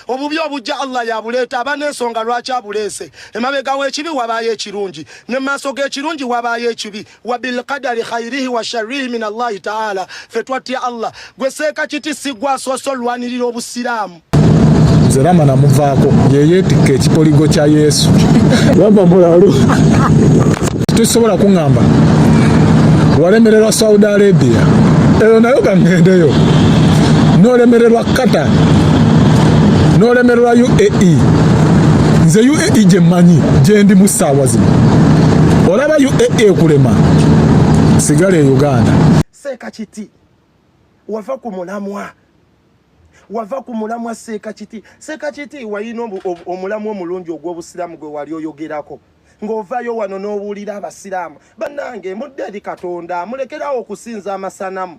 obubi obujja Allah yabuleeta abanensonga lwaki abulese emabega w'ekibi wabaye ekirungi ne maaso g'ekirungi wabaye ekibi wa bil qadari khairihi wa sharrihi min Allah ta'ala fetwatya Allah gwe Sheikh Kiti sigwa soso lwanirira obusiraamu Rama na muvaako yeyeetikka ekipoligo kya Yesu Rama mulalu tusobola kuŋŋamba walemererwa Saudi Arabia eyo nayo kangendeyo n'olemererwa Qatar n'olemererwa UAE nze UAE gye mmanyi gye ndi mu ssaawa zino olaba UAE kulema sigala e Uganda Sheikh Kiti wava ku mulamwa Sheikh Kiti Sheikh Kiti wayina omulamu omulungi ogw'obusiraamu gwe wali oyogerako ng'ovaayo wano n'obuulira abasiraamu bannange mudde eri Katonda mulekerawo okusinza amasanamu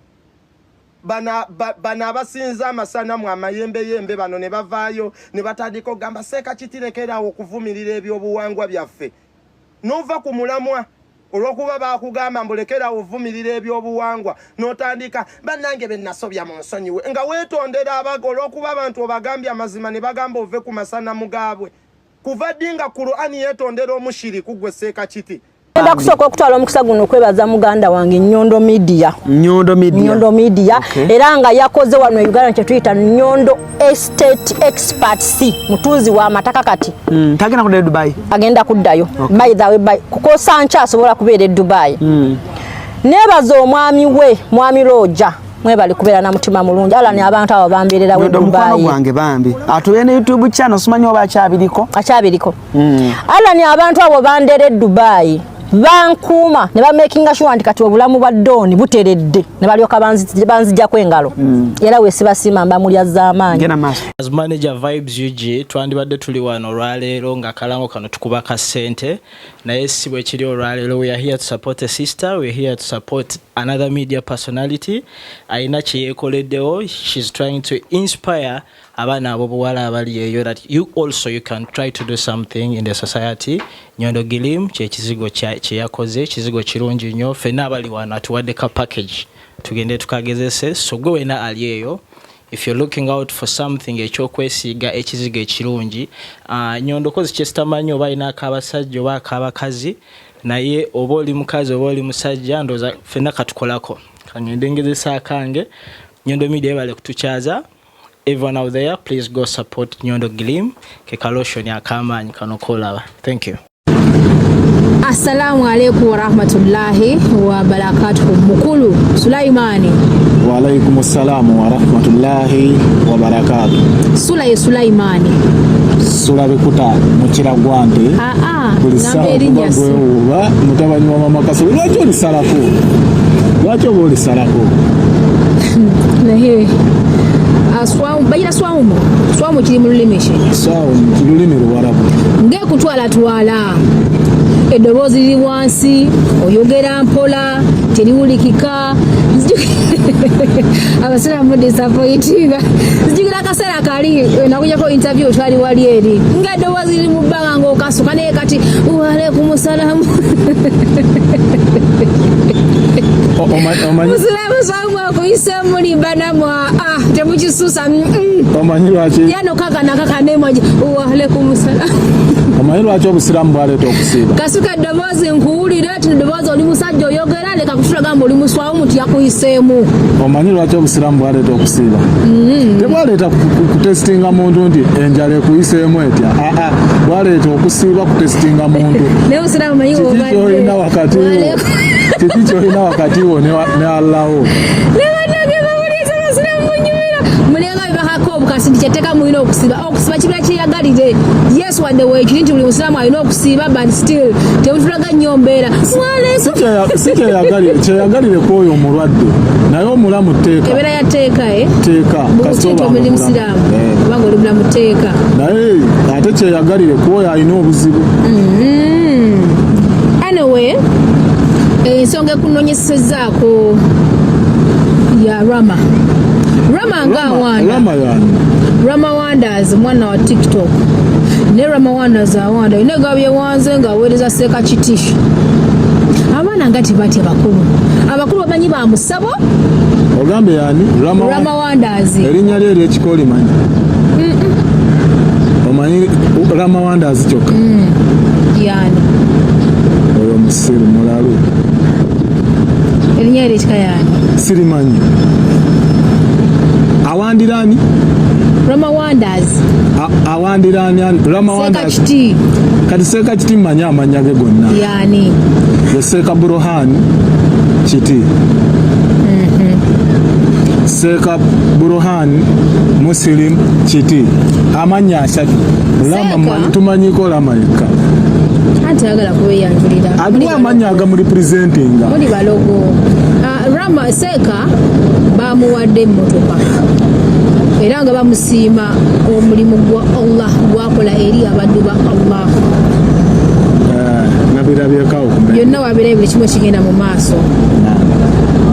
bana abasinza amasanamu amayembe bano ne bavaayo ne batandika okugamba Sheikh Kiti lekerawo okuvumirira ebyobuwangwa byaffe n'ova ku mulamwa olwokuba bakugamba mbulekera ovumirira ebyobuwangwa n'otandika bannange bennasobya mu nsonyiwe nga weetondera olwokuba abantu obagambye amazima ne bagamba ove ku masanamu gaabwe kuva dinga Qur'ani yeetondera omushiriku gwe Sheikh Kiti Enda kusooka okutwala omukisa guno okwebaza muganda wange Nyondo Media era nga yakoze wano Uganda kye tuyita Nyondo Estate Experts mutunzi wa mataka kati tagenda kudda Dubai agenda kuddayo by the way kukosa ncha asobola kubeera Dubai nebaza mwami Roja mwebali kubeera na mutima mulungi ala ni abantu abo bambeerera we Dubai gwange bambi atuyene YouTube channel simanyi oba akyabiriko ala ni abantu abo bandere Dubai bankuma ne ba making sure anti kati obulamu bwa doni buteredde ne balyoka banzijja kwengalo era we sibasima mbamulya z'amaanyi as manager vibes UG twandibadde tuli wano olwaleero nga kalango kano tukuba ka sente naye si bwe kiri olwaleero we are here to support a sister, we are here to support another media personality ayina kyeyekoleddewo. She's trying to inspire abana abo buwala abali eyo that you can try to do something in the society. Nyondo Gilim kyekizigo kyeyakoze kizigo kirungi nnyo fenna abali wano atuwadde ka package tugende tukagezese so gwe wena ali eyo if you're looking out for something ekyokwesiiga ekizigo ekirungi Nyondo kozi kyesitamanyi oba ayina akabasajja oba akabakazi naye oba oli mukazi oba oli musajja ndoza fenna katukolako kangende ngezesa akange Nyondo Media bale kutukyaza. Everyone out there, please go support Nyondo Gilim kekaloshon yakamaanyi kanokolaba. Thank you. Assalamu alaikum wa rahmatullahi wa barakatuh. Mukulu Sulaimani. Wa alaikum assalamu wa rahmatullahi wa barakatuh. Sulaimani. Bikuta mukira gwante. Namberi nyasi. Mutabani wa mama Kasulu. Lwaki oli salako? Nehe. Swamu kiri mu lulimi she. Swamu lulimi Luwarabu. Ngekutwala eddoboozi liri wansi oyogera mpola teriwulikika abasiraamu disappointinga zijikira akaseera kali nakujjako interview twali wali eri nga eddoboozi liri mu bbanga ng'okasuka naye kati wa alaikum salaam Musulamu swamu akuyise muli banamwa temukisusa omanyi lwaki yano kaka nakaka nemwaji wa alaikum salaam omanyi lwaki obusiraamu bwaleeta okusiiba kasuka eddoboozi nkuwulire ti eddoboozi oli musajja oyogera leka kufula gamba oli muswamu nti yakuyiseemu omanyi lwaki obusiraamu bwaleeta okusiiba tebwaleeta kutesitinga muntu nti enjala ekuyiseemu etya bwaleeta okusiiba kutesitinga muntu naye obusiraamu manyi olina wakati kiki kyolina wakati wo ne Allaho mulenga bibakako obukasi ntikyeteka mulina okusiba kibira kyeyagalire Yesu wadde weekiri nti buli musiraamu alina okusiiba but still tebutulaga nnyo mbeera si kyeyagalire kwoyo omulwadde naye omulamu teeka ebeera yateeka kasita oli musiraamu kubanga oli mulamu teeka naye ate kyeyagalire kwoyo alina obuzibu anyway ensonga ekunonyesezzaako ya Rama Rama Wandarz mwana wa TikTok ne Rama Wandarz awanda ine gabye wanze nga aweereza Sheikh Kiti abaana nga tebatya abakulu bamanyi ba musabo ogambe yani Rama Wandarz erinnya lye ekikoli manyi Rama Wandarz kyokka yani oyo musiru mulalu erinnya erikika yani sirimanyi awandirani Rama Wandarz awandirani Rama Wandarz Sheikh Kiti kati Sheikh Kiti manya amanya ge gonna yani Sheikh Burhan Kiti Sheikh Burhan Muslim Kiti amanya ashatu Rama tumanyiko Rama yekka anti agala kubeyanjulira agwa amanya agamu representinga muli balogo Rama Seka bamuwadde emmotoka era nga bamusiima omulimu gwa Allah gwakola eri abaddu ba Allah nabirabyekawo byonna wabeera buli kimu ekigenda mu maaso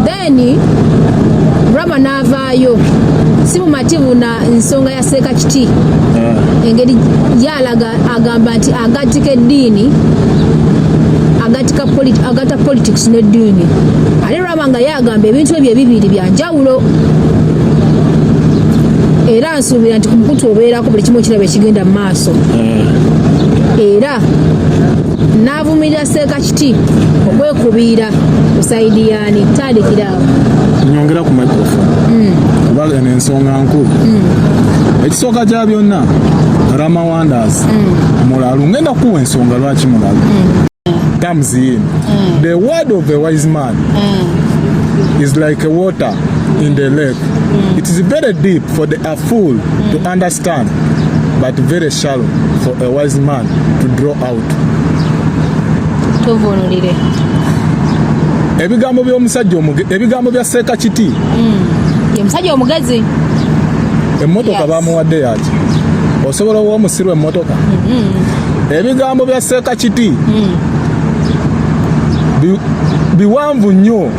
then Rama n'avaayo si mumativu na nsonga ya Sheikh Kiti engeri yalaga agamba nti agatika eddiini agatta politics n'eddiini ate Rama nga yagamba ebintu ebyo ebibiri byanjawulo era nsuubira nti ku mukutu obeerako buli kimu ekiraba ekigenda mu maaso era n'avumirira Sheikh Kiti okwekubiira ku sayidi yaani tandikiraawo nyongera ku microphone kubaga n'ensonga nkulu ekisooka kya byonna Rama Wandarz mulalu ngenda kuwa ensonga lwaki mulalu tamzini the word of a wise man is like a water in the lake it is very deep for a fool to understand but very shallow for a wise man to draw out tuvunulire ebigambo by'omusajja ebigambo bya Sheikh Kiti ye musajja omugezi emmotoka bamuwadde yaki osobola owa omusiru emmotoka ebigambo bya Sheikh Kiti biwanvu nnyo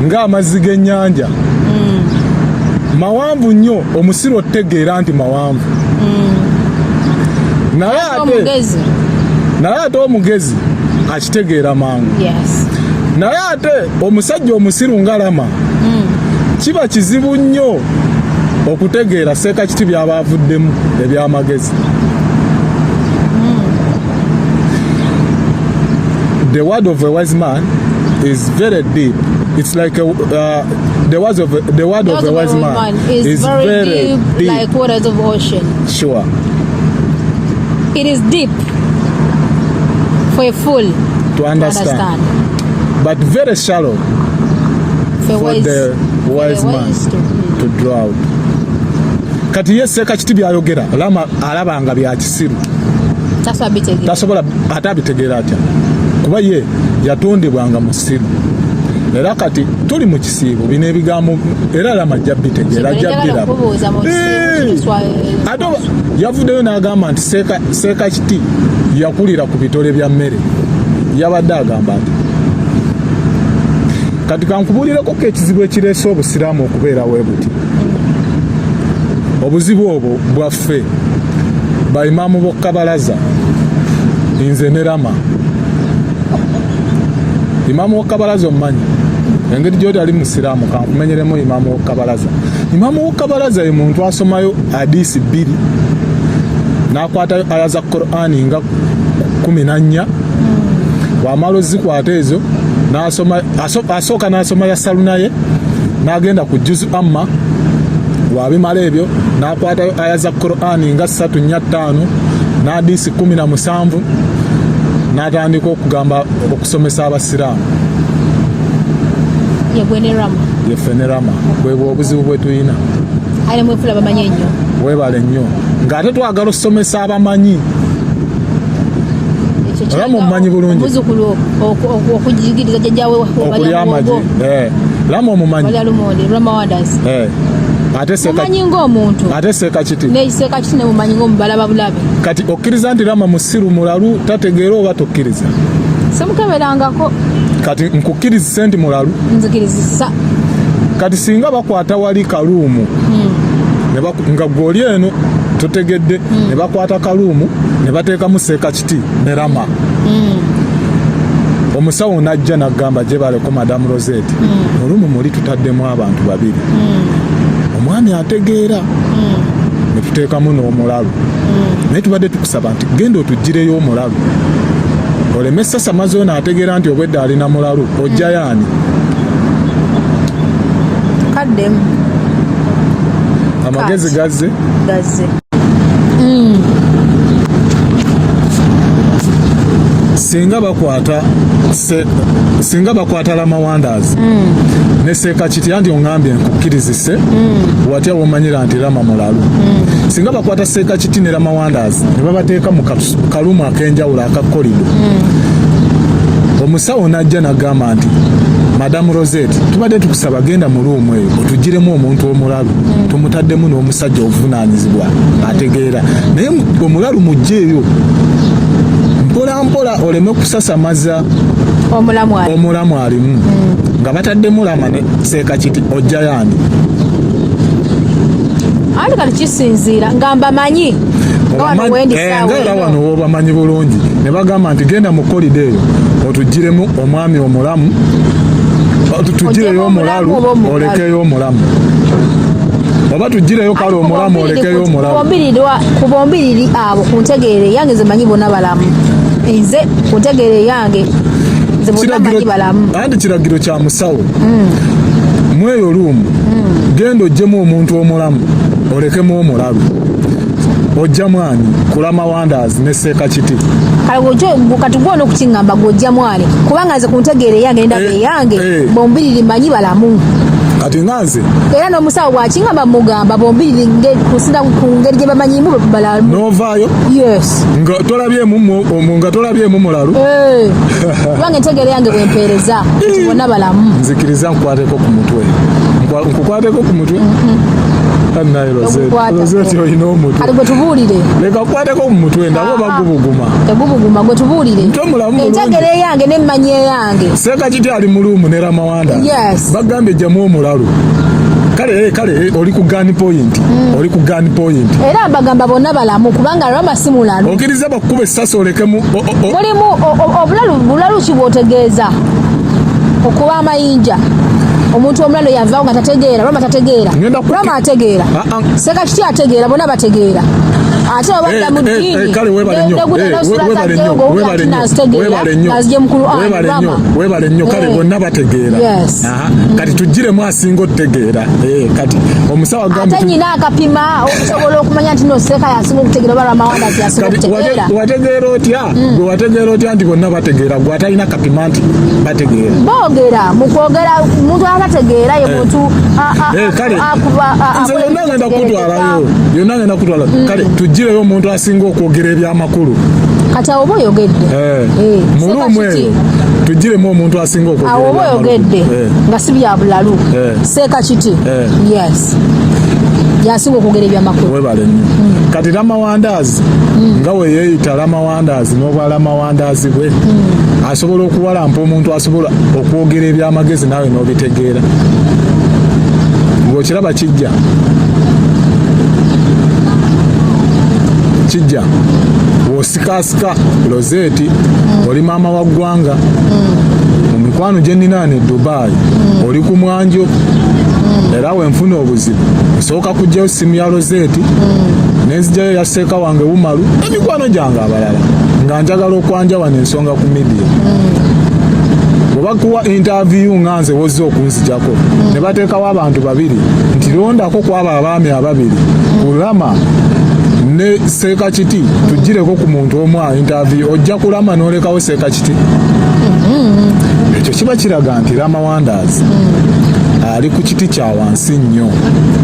ng'amazzi g'ennyanja mawanvu nnyo omusiru otegeera nti mawanvu naye ate omugezi akitegeera mangu naye ate omusajja omusiru nga Rama kiba kizibu nnyo okutegeera Sheikh Kiti byaba avuddemu ebyamagezi the word of a wise man is very deep. It's like the word of a wise man is very deep, like waters of ocean. Sure. It is deep for a fool to understand. But very shallow for the wise man to draw out. Kati ye Sheikh Kiti byayogera Rama alabanga bya kisiru tasobola atabitegeera atya kuba ye yatondebwanga mu kisiru era kati tuli mu kisiibo bino ebigambo era Rama ajja bitegeera ajja biraba ate yavuddeyo n'agamba nti Sheikh Kiti yakulira ku bitole bya mmere yabadde agamba nti kati kankubulireko ko ekizibu ekireese obusiraamu okubeera webuti obuzibu obwo bwaffe baimaamu b'okkabalaza nze ne Rama imaamu w'okkabalaza omumanyi engeri gy'oti ali musiraamu kankumenyeremu imaamu w'okkabalaza imaamu w'okkabalaza ye muntu asomayo hadisi 2 n'akwatayo aya za Qur'ani nga 14 wamala ozikwata ezo asooka n'asoma ya salunaye n'agenda ku juzu amma wabimala ebyo n'akwatayo aya za Qur'ani nga 3-5 n'hadisi 17 n'atandika okugamba okusomesa abasiraamu yeffe ne Rama bwebwe obuzibu bwe tulina webale nnyo ng'ate twagala okusomesa abamanyi Rama omumanyi bulungi okulya amagi Rama omumanyi ate Sheikh Kiti kati okkiriza nti Rama musiru mulalu tategeera oba tokkiriza semukeberangako kati nkukkiriza nti mulalu nzikirizisa kati singa bakwata wali kaluumu nga gwoli eno totegedde ne bakwata kaluumu ne bateekamu Sheikh Kiti ne Rama omusawo najja n'agamba gye baleko Madamu Rozet olumu muli tutaddemu abantu babiri omwami ategeera ne tuteekamu n'omulalu naye tubadde tukusaba nti genda otugireyo omulalu oleme sasa mazoona ategeera nti obwedde alina mulalu ojjayo ani kaddemu amagezi gazze singa bakwata Rama Wandarz ne Sheikh Kiti anti ongambye nkukkirizise watya womanyira nti Rama mulalu singa bakwata Sheikh Kiti ne Rama Wandarz ne babateeka mu kalumu ak'enjawulo akakolido omusawo n'ajja n'agamba nti Madamu Rozet tubadde tukusaba genda mu luumu eyo otugiremu omuntu omulalu tumutaddemu n'omusajja obuvunaanyizibwa ategeera naye omulalu mugjeeyo mpola oleme kusasamaza omulamu alimu nga bataddemu Rama ne Sheikh Kiti ojjayo ani ate kati kisinziira nga mbamanyi ngaera wano wobamanyi bulungi ne bagamba nti genda mu kolido eyo otugiremu omwami omulamu tugireyo omulalu olekeyo omulamu oba tugireyo kale omulamu olekeyo omulamu ku bombiriri abo ku ntegeere yange ze manyi bonna balamu nze ku ntegeere yange ze bonna manyi balamu andi kiragiro kya musawo mweyo luumu genda ogjemu omuntu omulamu olekemu omulalu ojja mwani ku Rama Wandarz ne Sheikh Kiti kati gwona okukiŋŋamba gwojja mwani kubanga nze ku ntegeere yange nendabe yange bombiriri manyi balamu kati nganze era n'omusawo bw'akiŋŋamba mugamba bombiriri kusinda ku ngeri gye bamanyimu balamu novaayo yes nga tolabyemu mulalu kubanga entegeere yange bwempeereza nti bonna balamu nzikiriza nkukwateko ku mutwe naye Rozet olina omutwe kale gwe tubuulire leka kukwateko ku mutwe ndaba bagubuguma tegubuguma gwe tubuulire entegeere yange n'emmanyi eyange Sheikh Kiti ali mu luumu ne Rama Wandarz bagambye jjamu omulalu kale oli ku gun point era bagamba bonna balamu kubanga Rama si mulalu okiriza bakuba essasi olekemu mulimu bulalu ki bw'otegeeza okuba amayinja omuntu omulalo yavaawo nga tategeera Rama tategeera Rama ategeera Sheikh Kiti ategeera bonna bategeera ate obadda mu ddiini webale nnyo kale bonna bategeera kati tugiremu asinga otutegeera kati omusawo agambe ate nyina akapima okusobola okumanya nti no Sheikh yasinga okutegeera oba Rama Wandarz yasinga okutegeera wategeera otya nti bonna bategeera gwe atalina kapima nti bategeera boogera mu kwogera omuntu atategeera ye muntu nze yonna ngenda kutwalayo kale tugireyo omuntu asinga okwogera ebyamakulu kati awo oba oyogedde muluumu eyo tugiremu omuntu asinga okwogera awo oba oyogedde nga si bya bulalu Sheikh Kiti yes yasinga okwogera ebyamakulu webale nnyo kati Rama Wandarz nga we yeeyita Rama Wandarz n'obwa Rama Wandarz bwe asobola okuwalampa omuntu asobola okwogera ebyamagezi naawe n'obitegeera ng'okiraba kijja wosikaasika Rozet oli maama wa ggwanga mu mikwano gye nnina ne Dubai oli ku mwanjo era wenfuna obuzibu nsooka kujjayo simu ya Rozet nenzijjayo ya Sheikh wange Umaru emikwano gyange abalala nga njagala okwanjawa n'ensonga ku media bwe bakuwa interview nga nze wozze okunzijako ne bateekawo abantu babiri nti londako kwaba abaami ababiri ku Rama ne Sheikh Kiti tugireko ku muntu omu interview ojja ku Rama n'olekawo Sheikh Kiti ekyo kiba kiraga nti Rama Wandarz ali ku kiti kya wansi nnyo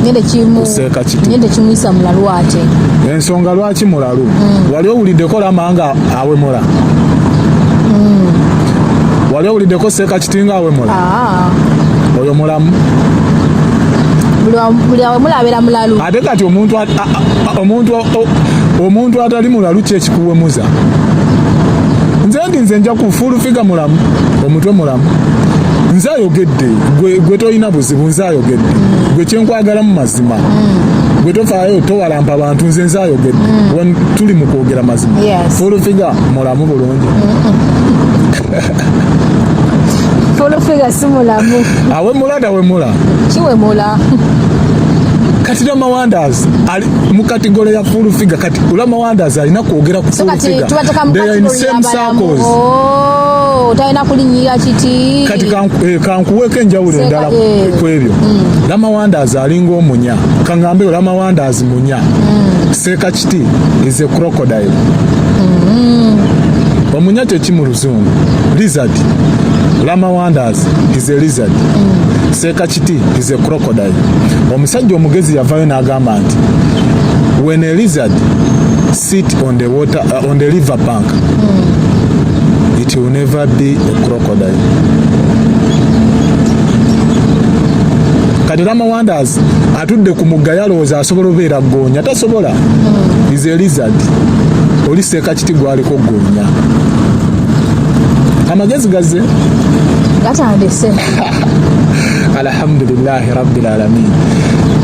ngende kimuyisa mulalu ate ensonga lwaki mulalu wali owuliddeko Rama nga awemula wali owuliddeko Sheikh Kiti nga awemula oyo mulamu buli awemula abeera mulalu ate kati omuntu atali mulalu kyekikuwemuza nze nja kufulufiga mulamu omutwe mulamu nze ayogedde gwe tolina buzibu nze ayogedde gwe kyenkwagala mu mazima gwe tofaayo towalampa abantu nze ayogedde tuli mu kwogera mazima fulufiga mulamu bulungi fulufiga si mulamu awemula tawemula kiwemula kati Rama Wandarz ali mu category ya full figure. Kati Rama Wandarz alina kwogera ku full figure. They are in same circles. Utaina kulinyira kiti. Kati kankuweka enjawulo endala ku ebyo. Rama Wandarz alinga omunya. Kangambe Rama Wandarz munya. Sheikh Kiti is a crocodile. Omunya kye ki mu Luzungu? Lizard. Rama Wandarz is a lizard. Sheikh Kiti is a crocodile. Omusajja omugezi yavayo n'agamba nti when a lizard sit on the water on the river bank, it will never be a crocodile. Kati Rama Wandarz atudde ku mugga yalowooza asobola obeera ggoonya, tasobola. Is a lizard. Oli Sheikh Kiti gwaliko ggoonya. Amagezi gazze gatandise. Alhamdulillahi rabbil alamin.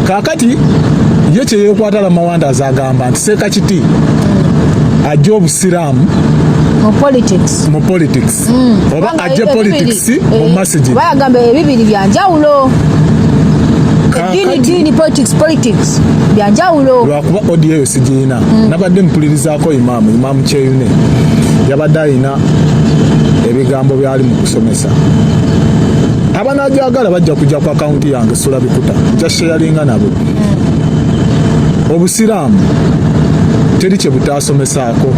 Kakati ye kye yeekwata Rama Wandarz agamba nti Sheikh Kiti ajja obusiraamu mu politics oba ajja politics mu message. Bayagamba ebibiri byanjawulo. Dini politics byanjawulo. Lwakuba audio eyo sigiina. Nabadde mpulirizaako imaamu Kyeyune yabadde alina ebigambo byali mu kusomesa. Abanajagala bajja kujja ku account yange Sula Bikuta nja sharinga nabo. Obusiraamu teri kye butasomesaako.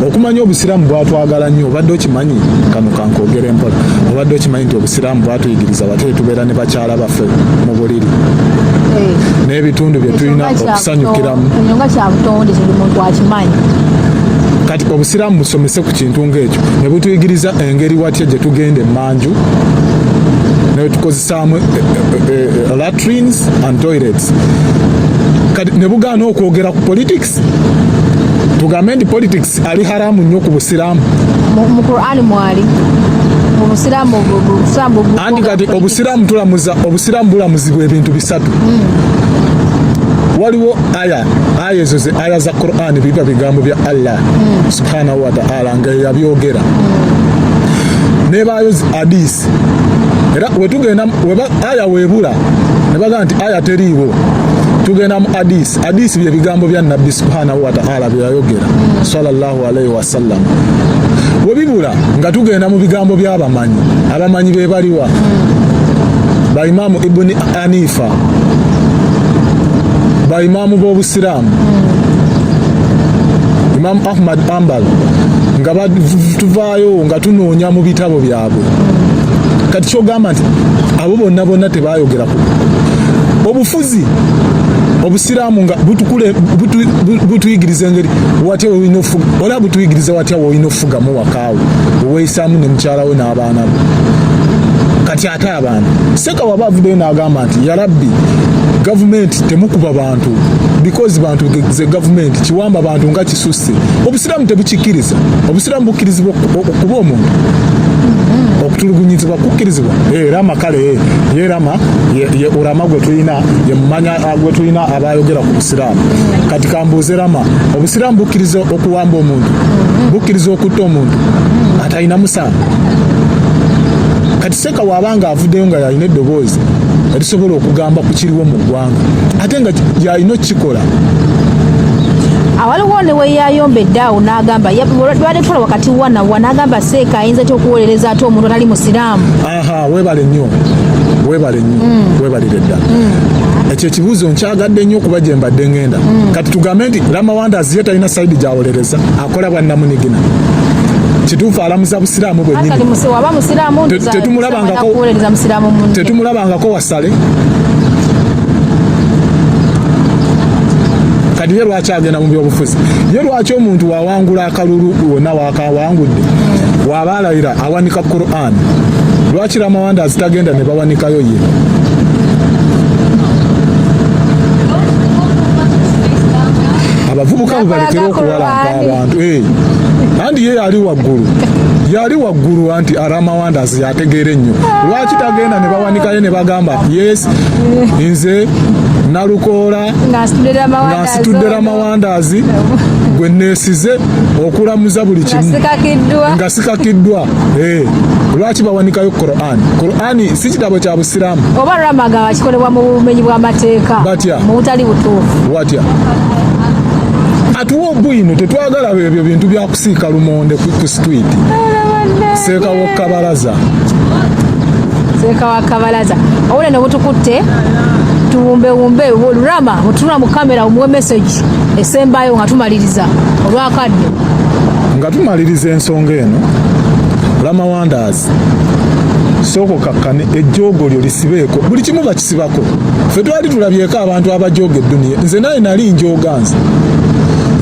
Okumanya obusiraamu bwatwagala nnyo obadde okimanyi kano kankogera empola. Obadde okimanyi nti obusiraamu bwatuyigiriza bate tubeera ne bakyala baffe mu buliri. N'ebitundu bye tulina okusanyukiramu. Nga kya butonde kiri muntu akimanyi. Kati obusiraamu busomese ku kintu ng'ekyo ne butuyigiriza engeri watya gye tugenda emanju ne tukozesaamu latrines and toilets. Kati ne bugaana okwogera ku politics. Tugambe nti politics ali haramu nnyo ku busiraamu. Mu Qur'an mwali obusiraamu anti kati obusiraamu obusiraamu bulamuzibwa ebintu bisatu. Waliwo aya ezo ze aya za Qur'an biba bigambo bya Allah subhanahu wa ta'ala nga yabyogera. Nebayo hadith era wetugenda aya webula ne baga nti aya teriiwo tugenda mu hadith bye bigambo bya Nabbi subhanahu wa ta'ala byayogera sallallahu alayhi wa sallam. Webibula nga tugenda mu bigambo abamanyi be baliwa ba Imam Ibn Hanifa ba Imam b'obusiraamu Imam Ahmad Ambal nga tuvaayo nga tunoonya mu bitabo byabwe. Kati kyogamba nti abo bonna tebayogerako obufuzi obusiraamu nga butuyigiriza engeri watya woyina ofuga ola butuyigiriza watya woyina ofugamu wakaawe oweeyisaamu ne mukyala we n'abaana be. Kati ate abaana Seka waba avuddeyo n'agamba nti ya Rabbi gavumenti temukuba bantu because bantu ze gavumenti kiwamba bantu nga kisusse. Obusiraamu tebukikkiriza. Obusiraamu bukkirizibwa okuba omuntu okutulugunyizibwa kukkirizibwa. Rama kale ye Rama ye urama gwe tulina ye mmanya gwe tulina abayogera ku busiraamu. Kati kambuuze Rama obusiraamu bukkiriza okuwamba omuntu bukkiriza okutta omuntu atalina musango. Kati Seka wabanga avuddeyo nga yalina eddoboozi erisobola okugamba ku kiriwo mu ggwanga ate nga yalina okukikola. Awaliwo ne weyayombedde awo n'agamba lwali tula wakati wa n'agamba Seka ayinza ty okuwolereza ate omuntu atali musiraamu. Weebale nnyo weebalire ddala. Ekyo ekibuuzo nkyagadde nnyo okuba gye mbadde ngenda. Kati tugambe nti Rama Wandarz ye talina sayidi gy'awolereza akola bwa nnamunigina. Kituufu alamuza busiraamu bwennyini. Tetumulabangako wasale. Kati ye lwaki agenda mu byobufuzi? Ye lwaki omuntu wawangula akalulu wonna wakawangudde waba alayira awanika Qur'an? Lwaki Rama Wandarz tagenda ne bawanikayo ye? Abavubuka balekera okuwalanga abantu. Andi ye yali waggulu anti Rama Wandarz yategeere nnyo. Lwaki tagenda ne bawanikayo ne bagamba yes nze Nalukoola ng'asitudde Rama Wandarz gwe neesize okulamuza buli kimu nga sikakiddwa. Lwaki bawanikayo Qur'an si kitabo kya busiraamu oba Ramaga kikolebwa mu bumenyi bw'amateeka mu butali butuufu watya atuwa obwino tetwagala ebyo bintu byakusiika lumonde ku street. Seeka wa kabalaza obule ne butukutte tuwumbewumbe Rama otula mu kamera omuwe message esembayo nga tumaliriza olwakadde nga tumaliriza ensonga eno. Rama Wandarz soko kakkane ejjoogo lyo lisibeeko buli kimu bakisibako. Ffe twali tulabyeko abantu abajooga edduniya. Nze naye nali njooga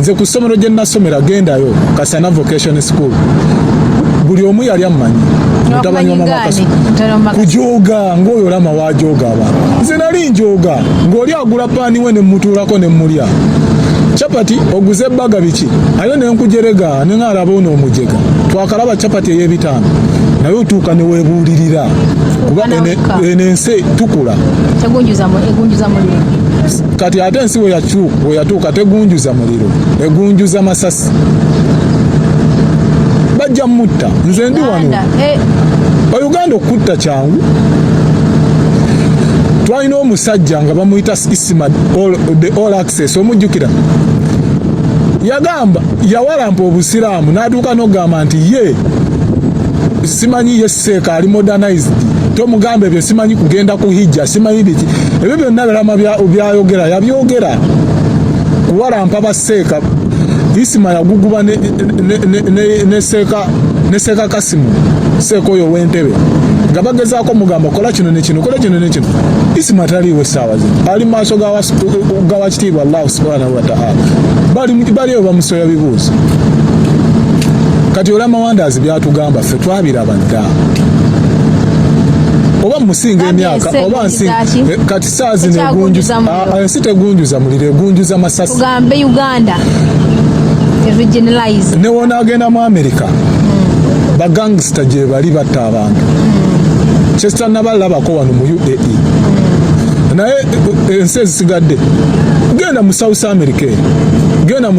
nze ku ssomero gye nasomera gendayo Kasana Vocation School buli omu yali ammanyi mutabani wa mama kujooga ng'oyo Rama wajooga abantu. Nze nali njooga ng'oli agula paani we ne mutuulako ne mulya chapati oguze ebbaga biki ayo nenkujerega nengalaba ono omujega twakalaba chapati ey'ebitaano naye otuuka ne weebuulirira kuba enense tukula egunjuza muliro kati ate ensi we yatuuka tegunjuza muliro egunjuza masasi bajja mutta. Nze ndi wano Uganda okutta kyangu. Twalina omusajja nga bamuyita Isima the all access omujjukira yagamba yawalampa obusiraamu n'atuuka n'ogamba nti ye simanyi ye Seeka ali modernized tomugambe ebyo simanyi kugenda ku hijja simanyi biki ebyo byonna Rama byayogera yabyogera kuwalampa baseeka. Isima yaguguba ne Seeka Kasimu Seeka oyo w'entebe nga bagezaako mugamba kola kino ne kino kola kino ne kino. Isima taliiwo essaawa zino ali maaso gawa kitiibwa Allah subhanahu wa ta'ala baliyo bamusoya bibuuzo. Kati Rama Wandarz byatugamba ffe twabiraba dda oba musinga emyaka oba nsinga kati saa zino egunjuza ensi tegunjuza muliro egunjuza masasi. Tugambe Uganda regionalize ne wona agenda mu America bagangsta gye bali batta abantu Chester nabalabako wano mu UAE naye ensi ezisigadde genda mu South America genda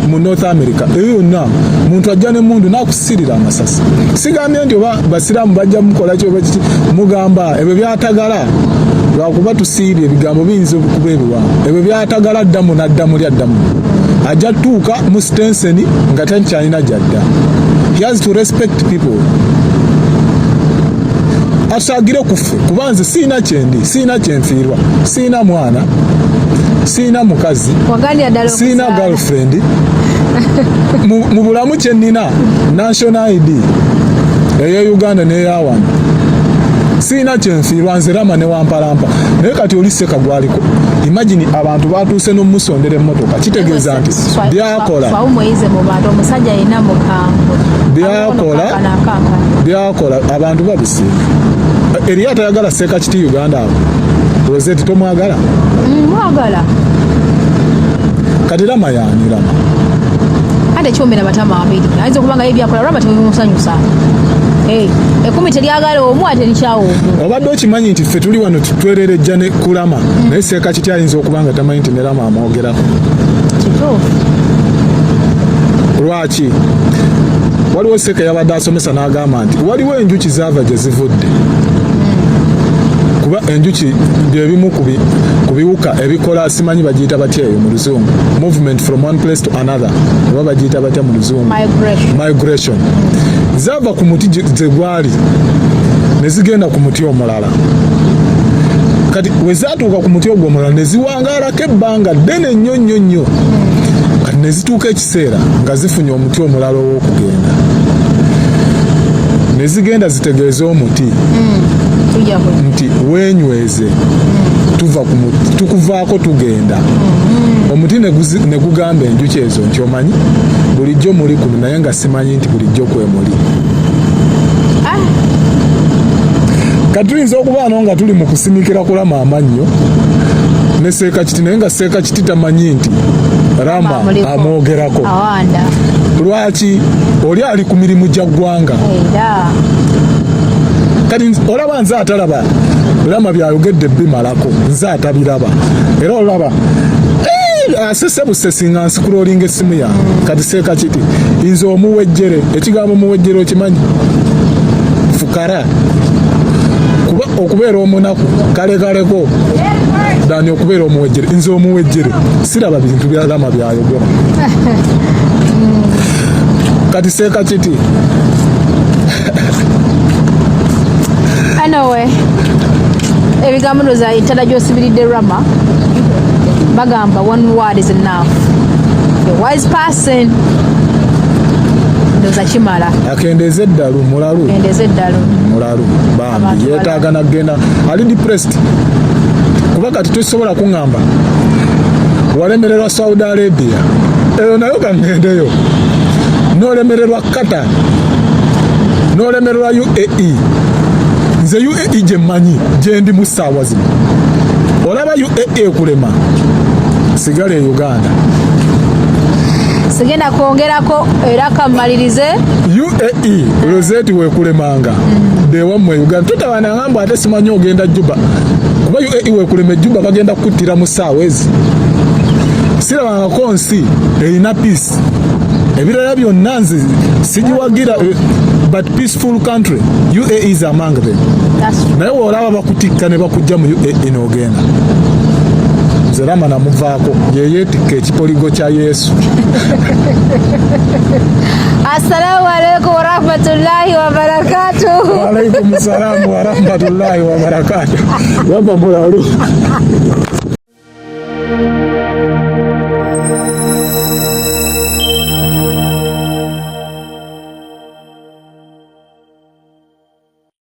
mu North America eyo yonna muntu ajja ne mundu nakusirira amasasi. Sigambye nti oba basiraamu bajja mukola kyo bakiti mugamba ebyo byatagala lwakuba tusiibye ebigambo biyinza okuba ebiwanvu ebyo byatagala ddamu n'addamu lyaddamu ajja tuuka mu Stenseni nga tankyalina jadda. He has to respect people. Asagire kuffe kuba nze siina kyendi siina kyenfiirwa siina mwana siina mukazi siina girlfriend mu bulamu kyennina national ID eya Uganda n'eya wano siina kyenfiirwa nze Rama ne wampalampa naye kati oli Seeka gwaliko. Imagine abantu batuuse n'omusondera emmotoka kitegeeza nti byakola abantu babisiima. Eriyo atayagala Seeka Kiti Uganda awo Rozet tomwagala mwagala kati Rama yaani Rama ate kyomera batama abiri ayinza okubanga ye byakola Rama tebimusanyusa. Ekumi teryagala omu ate likyawo obadde okimanyi nti ffe tuli wano tutwererejja ne ku Rama naye Seeka Kiti ayinza okubanga tamanyi nti ne Rama amwogerako. Lwaki? Waliwo Seeka yabadde asomesa n'agamba nti waliwo enjuki zaava gye zivudde kuba enjuki byebimu ku biwuka ebikola simanyi bagiyita batya eyo mu Luzungu movement from one place to another oba bagiyita batya mu Luzungu migration. Zaava ku muti gye gwali ne zigenda ku muti omulala kati we zaatuuka ku muti ogwo omulala ne ziwangaalako ebbanga ddene nnyo kati ne zituuka ekiseera nga zifunye omuti omulala ow'okugenda ne zigenda zitegeeza omuti nti weenyweze tukuvaako tugenda. Omuti ne gugamba enjuki ezo nti omanyi bulijjo muli kuno naye nga simanyi nti bulijjo kwemuli. Kati tuyinza okubaano nga tuli mu kusimikira ku Rama amannyo ne Seeka Kiti naye nga Seeka Kiti tamanyi nti Rama amwogerako. Lwaki? Oli ali ku mirimu gya ggwanga. Kati olaba nze atalaba Rama byayogedde bimalako nze atabiraba era olaba asesebuse singa nsikulolinga essimu yange kati Sheikh Kiti nze omuwejjere ekigambo muwejjere okimanyi fukara kuba okubeera omunaku kalekaleko dani okubeera omuwejjere nze omuwejjere siraba bintu bya Rama byayogera kati Sheikh Kiti anyway ebigambo ndoza itala gyosibiridde Rama bagamba one word is enough. A wise person ndoza kimala akendeze eddalu mulalu bambi yeetaaga nagenda ali depressed kuba kati tosobola kuŋŋamba walemererwa Saudi Arabia eyo nayo kangendeyo n'olemererwa Qatar n'olemererwa UAE nze UAE gye mmanyi gye ndi mu ssaawa zino olaba UAE kulema sigala e Uganda sigenda kwongerako era kamalirize UAE Rozet wekulemanga dewammwe Uganda tutabanangamba ate simanyi ogenda Juba kuba UAE wekulema Juba bagenda kukuttira mu ssaawa ezi sirabangako nsi erina peace ebirala byonna nze sigiwagira but peaceful country UAE is among them naye olaba bakutikka ne bakujja mu UAE n'ogenda nze Rama namuvaako yeyeetikka ekipoligo kya Yesu. Assalamu alaikum warahmatullahi wabarakatuh. Wa alaikum salamu warahmatullahi wabarakatuh. Rama mulalu.